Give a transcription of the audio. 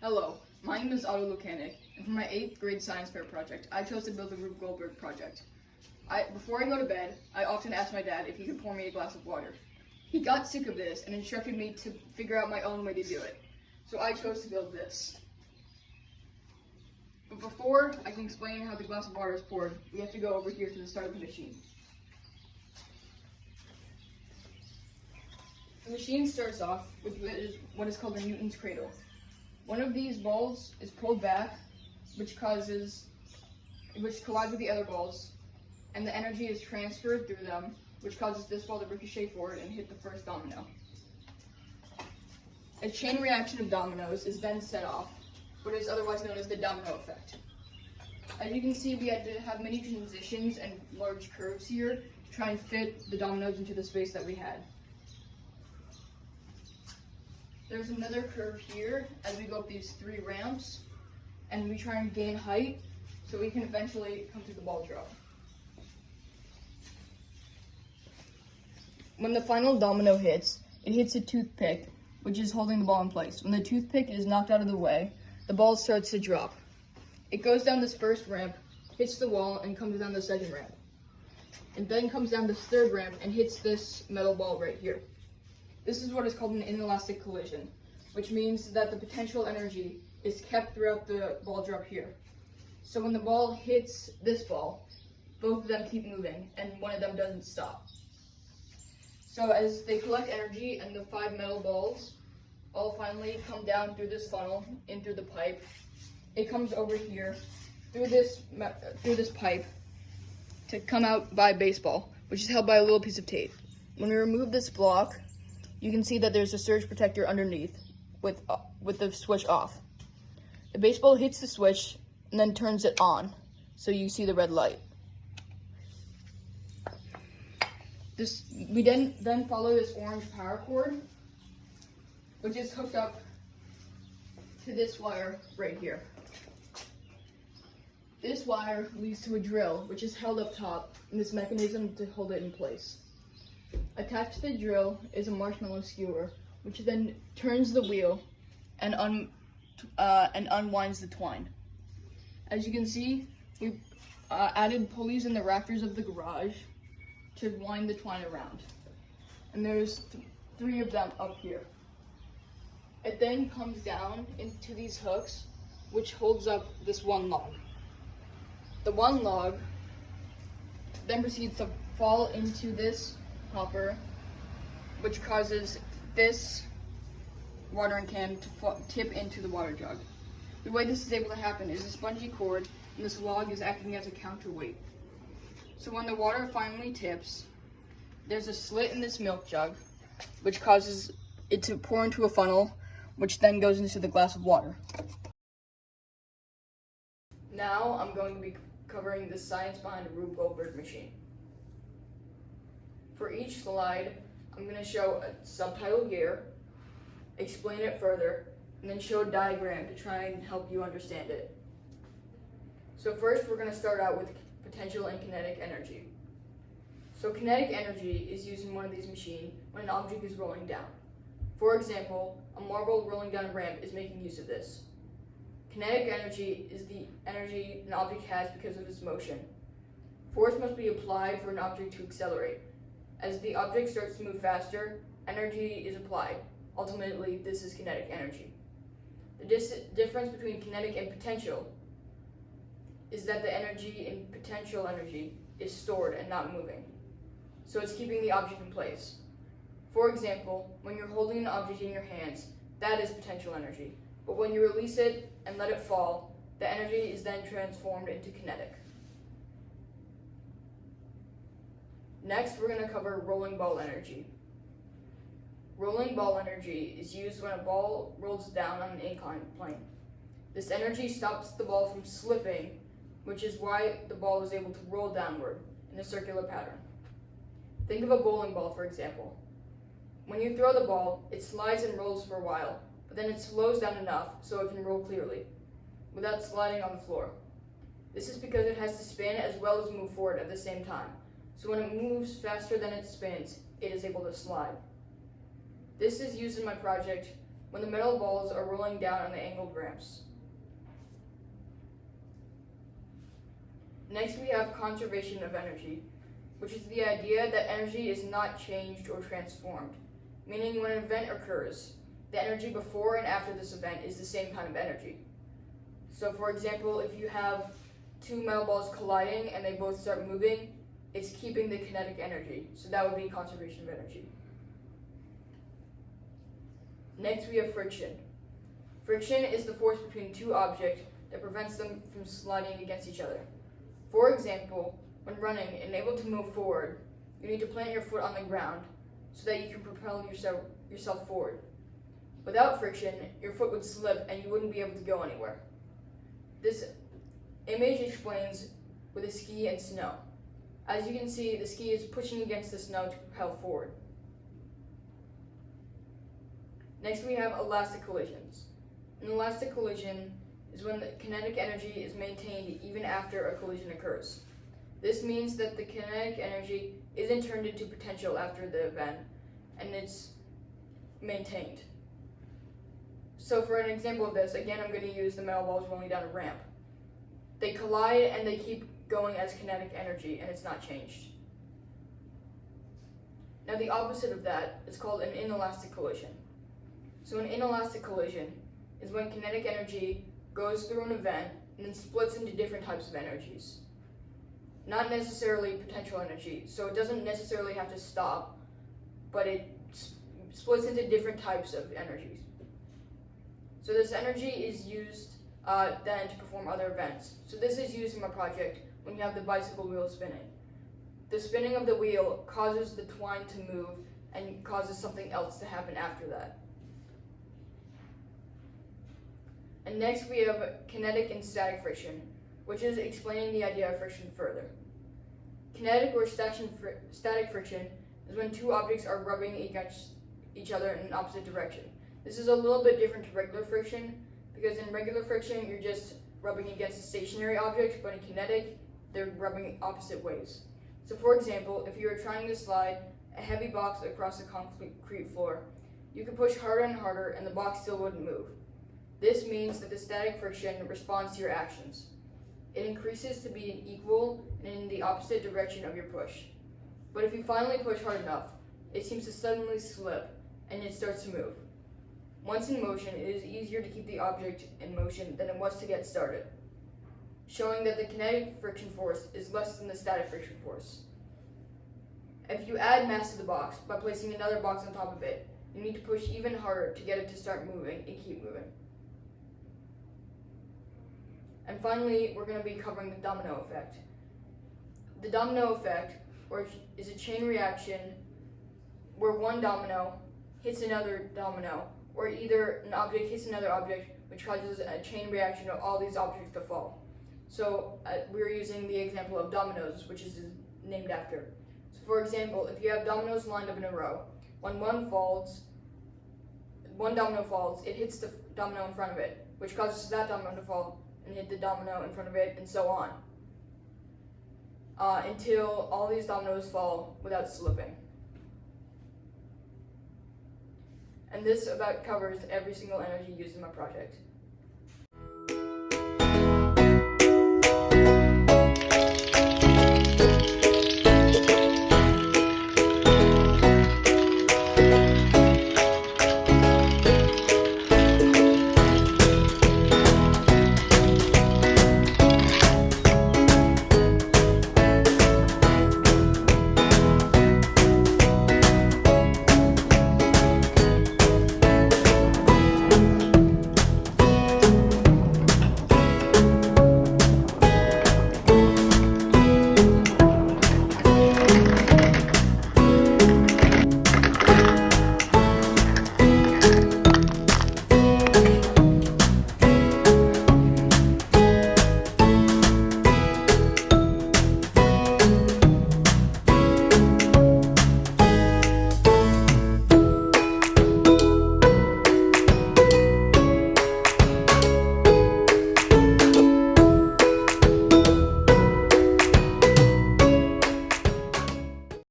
Hello, my name is Otto Lukanic, and for my 8th grade science fair project, I chose to build the Rube Goldberg project. Before I go to bed, I often ask my dad if he could pour me a glass of water. He got sick of this and instructed me to figure out my own way to do it, so I chose to build this. But before I can explain how the glass of water is poured, we have to go over here to the start of the machine. The machine starts off with what is called a Newton's cradle. One of these balls is pulled back, which collides with the other balls, and the energy is transferred through them, which causes this ball to ricochet forward and hit the first domino. A chain reaction of dominoes is then set off, what is otherwise known as the domino effect. As you can see, we had to have many transitions and large curves here to try and fit the dominoes into the space that we had. There's another curve here as we go up these 3 ramps, and we try and gain height so we can eventually come to the ball drop. When the final domino hits, it hits a toothpick, which is holding the ball in place. When the toothpick is knocked out of the way, the ball starts to drop. It goes down this first ramp, hits the wall, and comes down the second ramp. And then comes down this third ramp and hits this metal ball right here. This is what is called an inelastic collision, which means that the potential energy is kept throughout the ball drop here. So when the ball hits this ball, both of them keep moving, and one of them doesn't stop. So as they collect energy and the 5 metal balls all finally come down through this funnel, in through the pipe, it comes over here through this pipe to come out by a baseball, which is held by a little piece of tape. When we remove this block, you can see that there's a surge protector underneath with the switch off. The baseball hits the switch and then turns it on, so you see the red light. We then follow this orange power cord, which is hooked up to this wire right here. This wire leads to a drill, which is held up top in this mechanism to hold it in place. Attached to the drill is a marshmallow skewer, which then turns the wheel and unwinds the twine. As you can see, we added pulleys in the rafters of the garage to wind the twine around. And there's 3 of them up here. It then comes down into these hooks, which holds up this one log. The one log then proceeds to fall into this hopper, which causes this watering can to tip into the water jug. The way this is able to happen is a spongy cord, and this log is acting as a counterweight. So when the water finally tips, there's a slit in this milk jug, which causes it to pour into a funnel, which then goes into the glass of water. Now I'm going to be covering the science behind the Rube Goldberg machine. For each slide, I'm going to show a subtitle here, explain it further, and then show a diagram to try and help you understand it. So first, we're going to start out with potential and kinetic energy. So kinetic energy is used in one of these machines when an object is rolling down. For example, a marble rolling down a ramp is making use of this. Kinetic energy is the energy an object has because of its motion. Force must be applied for an object to accelerate. As the object starts to move faster, energy is applied. Ultimately, this is kinetic energy. The difference between kinetic and potential is that the energy in potential energy is stored and not moving. So it's keeping the object in place. For example, when you're holding an object in your hands, that is potential energy. But when you release it and let it fall, the energy is then transformed into kinetic. Next, we're going to cover rolling ball energy. Rolling ball energy is used when a ball rolls down on an inclined plane. This energy stops the ball from slipping, which is why the ball is able to roll downward in a circular pattern. Think of a bowling ball, for example. When you throw the ball, it slides and rolls for a while, but then it slows down enough so it can roll clearly, without sliding on the floor. This is because it has to spin as well as move forward at the same time. So when it moves faster than it spins, it is able to slide. This is used in my project when the metal balls are rolling down on the angled ramps. Next, we have conservation of energy, which is the idea that energy is not changed or transformed, meaning when an event occurs, the energy before and after this event is the same kind of energy. So for example, if you have two metal balls colliding and they both start moving, it's keeping the kinetic energy, so that would be conservation of energy. Next, we have friction. Friction is the force between two objects that prevents them from sliding against each other. For example, when running and able to move forward, you need to plant your foot on the ground so that you can propel yourself forward. Without friction, your foot would slip and you wouldn't be able to go anywhere. This image explains with a ski and snow. As you can see, the ski is pushing against the snow to propel forward. Next, we have elastic collisions. An elastic collision is when the kinetic energy is maintained even after a collision occurs. This means that the kinetic energy isn't turned into potential after the event, and it's maintained. So for an example of this, again, I'm going to use the metal balls rolling down a ramp. They collide and they keep going as kinetic energy, and it's not changed. Now the opposite of that is called an inelastic collision. So an inelastic collision is when kinetic energy goes through an event and then splits into different types of energies. Not necessarily potential energy, so it doesn't necessarily have to stop, but it splits into different types of energies. So this energy is used then to perform other events. So this is used in my project when you have the bicycle wheel spinning. The spinning of the wheel causes the twine to move and causes something else to happen after that. And next we have kinetic and static friction, which is explaining the idea of friction further. Kinetic or static friction is when two objects are rubbing against each other in an opposite direction. This is a little bit different to regular friction, because in regular friction you're just rubbing against a stationary object, but in kinetic they're rubbing opposite ways. So for example, if you were trying to slide a heavy box across the concrete floor, you could push harder and harder and the box still wouldn't move. This means that the static friction responds to your actions. It increases to be equal and in the opposite direction of your push. But if you finally push hard enough, it seems to suddenly slip and it starts to move. Once in motion, it is easier to keep the object in motion than it was to get started, showing that the kinetic friction force is less than the static friction force. If you add mass to the box by placing another box on top of it, you need to push even harder to get it to start moving and keep moving. And finally, we're going to be covering the domino effect. The domino effect is a chain reaction where one domino hits another domino, or either an object hits another object, which causes a chain reaction of all these objects to fall. So we're using the example of dominoes, which is named after. So for example, if you have dominoes lined up in a row, when one domino falls, it hits the domino in front of it, which causes that domino to fall and hit the domino in front of it, and so on, until all these dominoes fall without slipping. And this about covers every single energy used in my project.